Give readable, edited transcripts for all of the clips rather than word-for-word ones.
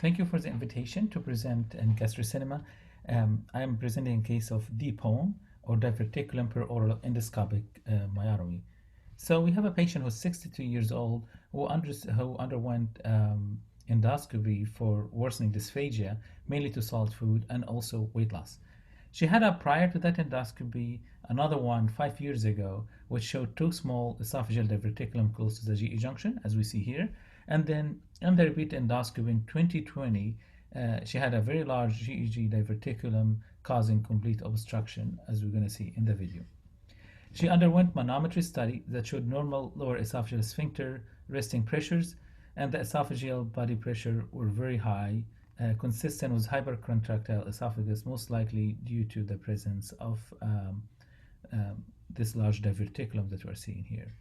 Thank you for the invitation to present in GastroCinema. I am presenting a case of DPOEM or diverticulum per oral endoscopic myotomy. So we have a patient who's 62 years old who underwent endoscopy for worsening dysphagia, mainly to solid food and also weight loss. She had prior to that endoscopy another one 5 years ago, which showed two small esophageal diverticulum close to the GE junction, as we see here. And then in the repeat endoscopy in 2020, she had a very large GEG diverticulum causing complete obstruction, as we're going to see in the video. She underwent manometry study that showed normal lower esophageal sphincter resting pressures, and the esophageal body pressure were very high, consistent with hypercontractile esophagus, most likely due to the presence of this large diverticulum that we're seeing here.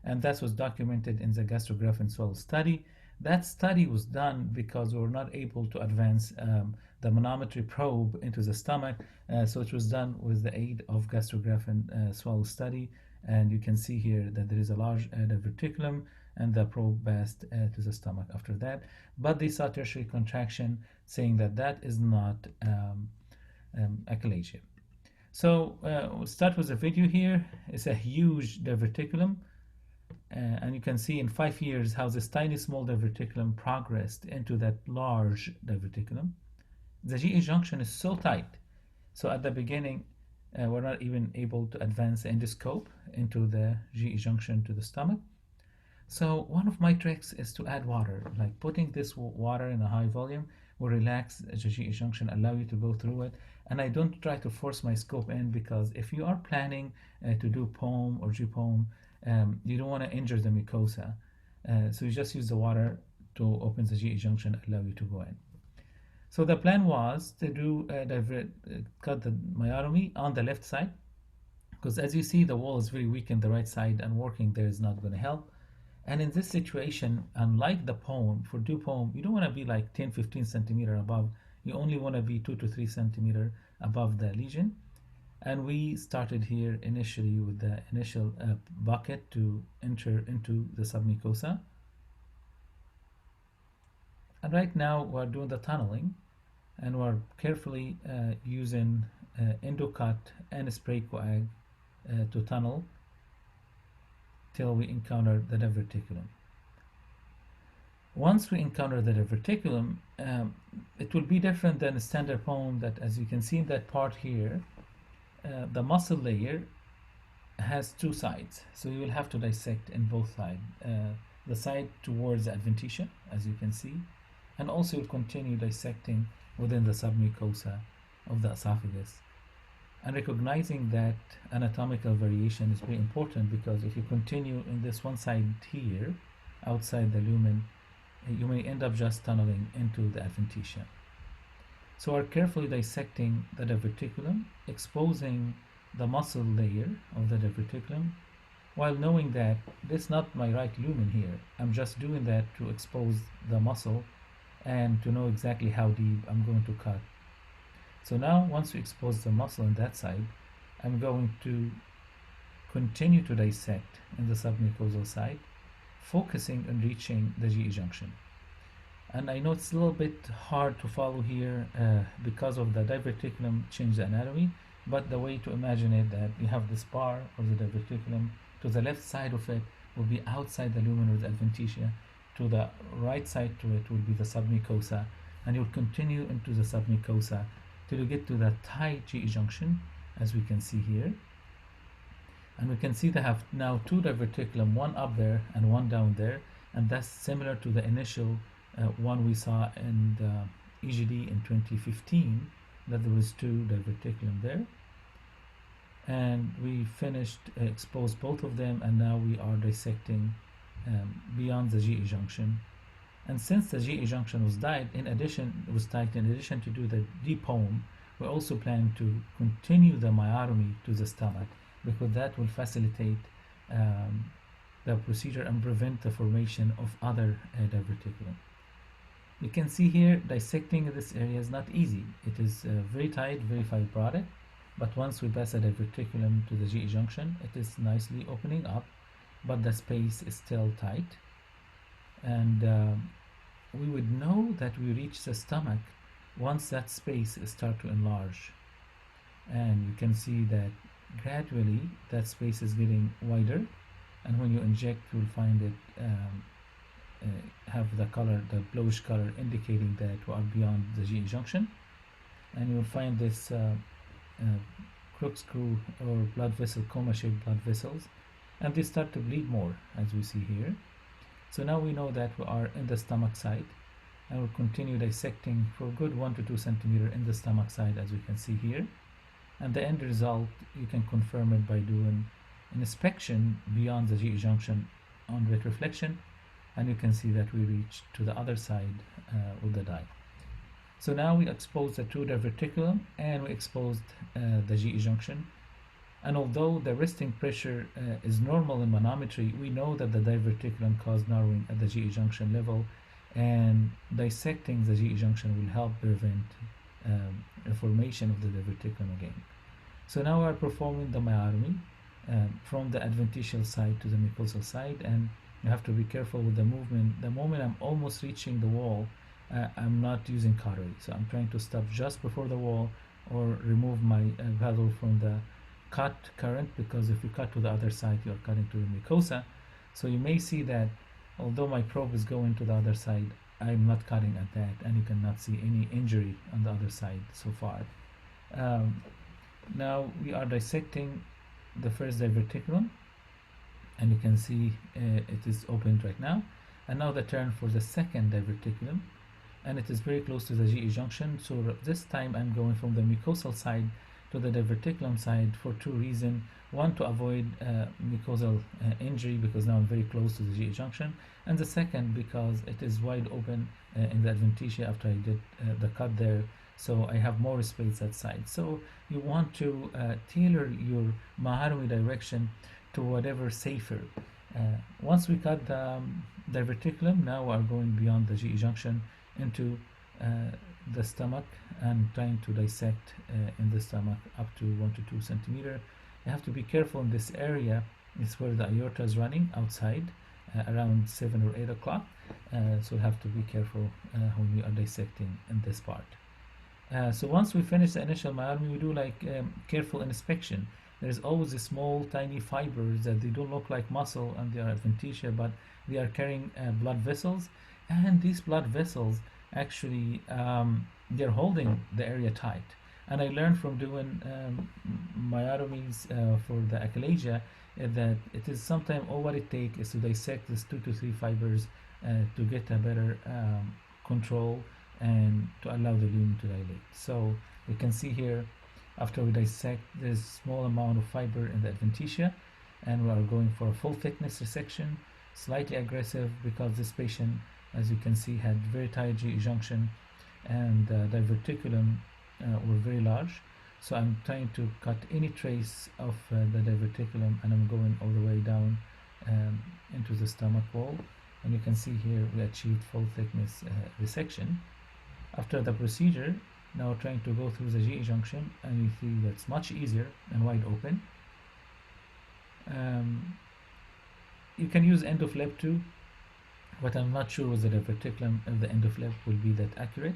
And that was documented in the gastrograph and swallow study. That study was done because we were not able to advance the manometry probe into the stomach, so it was done with the aid of gastrograph and swallow study. And you can see here that there is a large diverticulum, and the probe passed to the stomach after that. But they saw tertiary contraction, saying that that is not achalasia. So we'll start with a video here. It's a huge diverticulum. And you can see in 5 years how this tiny small diverticulum progressed into that large diverticulum. The GE junction is so tight, so at the beginning we're not even able to advance the endoscope into the GE junction to the stomach. So one of my tricks is to add water, like putting this water in a high volume will relax the GE junction, allow you to go through it. And I don't try to force my scope in, because if you are planning to do POEM or GPOEM, you don't want to injure the mucosa. So you just use the water to open the GE junction, allow you to go in. So the plan was to do cut the myotomy on the left side, because as you see, the wall is very weak in the right side, and working there is not going to help. And in this situation, unlike the POEM, for do POEM, you don't want to be like 10-15 centimeter above. You only want to be 2 to 3 centimeter above the lesion. And we started here initially with the initial bucket to enter into the submucosa. And right now we're doing the tunneling, and we're carefully using endocut and spray coag to tunnel till we encounter the diverticulum. Once we encounter the diverticulum, it will be different than a standard POEM. That, as you can see in that part here, the muscle layer has two sides, so you will have to dissect in both sides. The side towards the adventitia, as you can see, and also you'll continue dissecting within the submucosa of the esophagus. And recognizing that anatomical variation is very important, because if you continue in this one side here, outside the lumen, you may end up just tunneling into the adventitia. So we're carefully dissecting the diverticulum, exposing the muscle layer of the diverticulum, while knowing that this is not my right lumen here. I'm just doing that to expose the muscle and to know exactly how deep I'm going to cut. So now, once we expose the muscle on that side, I'm going to continue to dissect in the submucosal side, focusing on reaching the GE junction. And I know it's a little bit hard to follow here because of the diverticulum change the anatomy, but the way to imagine it, that you have this bar of the diverticulum, to the left side of it will be outside the lumen or the adventitia, to the right side to it will be the submucosa, and you'll continue into the submucosa till you get to the tight GE junction, as we can see here. And we can see they have now two diverticulum, one up there and one down there, and that's similar to the initial one we saw in the EGD in 2015, that there was two diverticulum there. And we finished, exposed both of them, and now we are dissecting beyond the GE junction. And since the GE junction was tight, in addition to do the DPOEM, we also plan to continue the myotomy to the stomach, because that will facilitate the procedure and prevent the formation of other diverticulum. You can see here, dissecting this area is not easy. It is very tight, very fibrotic, but once we pass the diverticulum to the GE junction, it is nicely opening up, but the space is still tight. And we would know that we reach the stomach once that space start to enlarge. And you can see that gradually that space is getting wider, and when you inject you'll find it have the color, the bluish color, indicating that we are beyond the GE junction. And you'll find this corkscrew or blood vessel, coma-shaped blood vessels, and they start to bleed more, as we see here. So now we know that we are in the stomach side, and we'll continue dissecting for a good 1 to 2 centimeter in the stomach side, as we can see here. And the end result, you can confirm it by doing an inspection beyond the GE junction on retroflexion, and you can see that we reach to the other side with the dye. So now we exposed the true diverticulum and we exposed the GE junction. And although the resting pressure is normal in manometry, we know that the diverticulum causes narrowing at the GE junction level, and dissecting the GE junction will help prevent formation of the diverticulum again. So now we are performing the myotomy from the adventitial side to the mucosal side, and you have to be careful with the movement. The moment I'm almost reaching the wall, I'm not using cautery, so I'm trying to stop just before the wall or remove my paddle from the cut current, because if you cut to the other side, you're cutting to the mucosa. So you may see that although my probe is going to the other side, I'm not cutting at that, and you cannot see any injury on the other side so far. Now we are dissecting the first diverticulum, and you can see it is opened right now. And now the turn for the second diverticulum, and it is very close to the GE junction. So this time I'm going from the mucosal side to the diverticulum side for two reasons. One, to avoid mucosal injury, because now I'm very close to the GE junction, and the second because it is wide open in the adventitia after I did the cut there, so I have more space that side. So you want to tailor your myotomy direction to whatever safer. Once we cut the diverticulum, now we are going beyond the GE junction into the stomach and trying to dissect in the stomach up to 1 to 2 centimeter. You have to be careful in this area. It's where the aorta is running outside around 7 or 8 o'clock. So you have to be careful when we are dissecting in this part. So once we finish the initial myotomy, we do like careful inspection. There's always a small tiny fibers that they don't look like muscle and they are adventitia, but they are carrying blood vessels, and these blood vessels actually they're holding the area tight. And I learned from doing myotomies for the achalasia that it is sometimes all what it takes is to dissect these 2 to 3 fibers to get a better control and to allow the lumen to dilate. So you can see here, after we dissect, there's a small amount of fiber in the adventitia, and we are going for a full thickness resection, slightly aggressive because this patient, as you can see, had very tight GE junction, and diverticulum were very large. So I'm trying to cut any trace of the diverticulum, and I'm going all the way down into the stomach wall. And you can see here we achieved full thickness resection. After the procedure, now trying to go through the GE junction, and you see that's much easier and wide open. You can use end of lab too, but I'm not sure with the diverticulum if the end of lab will be that accurate.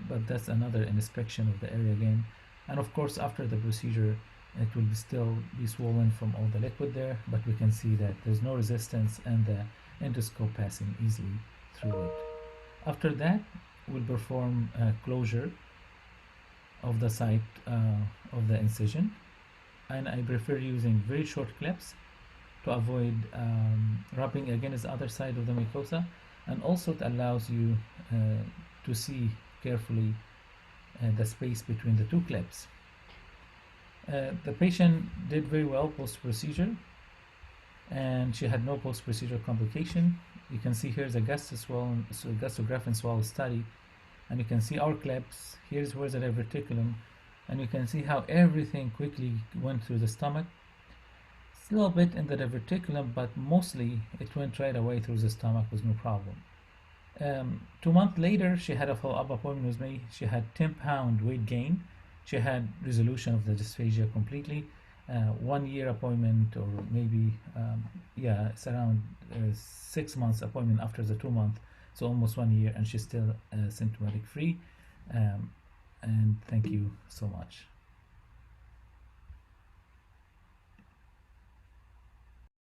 But that's another inspection of the area again. And of course, after the procedure, it will still be swollen from all the liquid there, but we can see that there's no resistance and the endoscope passing easily through it. After that, we'll perform closure of the site of the incision, and I prefer using very short clips to avoid rubbing against the other side of the mucosa, and also it allows you to see carefully the space between the two clips. The patient did very well post-procedure, and she had no post-procedure complication. You can see here's a gastrograph and swallow study, and you can see our clips. Here's where the diverticulum, and you can see how everything quickly went through the stomach. It's a little bit in the diverticulum, but mostly it went right away through the stomach with no problem. 2 months later, she had a follow-up appointment with me. She had 10-pound weight gain. She had resolution of the dysphagia completely. 1 year appointment, or maybe it's around 6 months appointment after the 2 month so almost 1 year, and she's still symptomatic free. And thank you so much.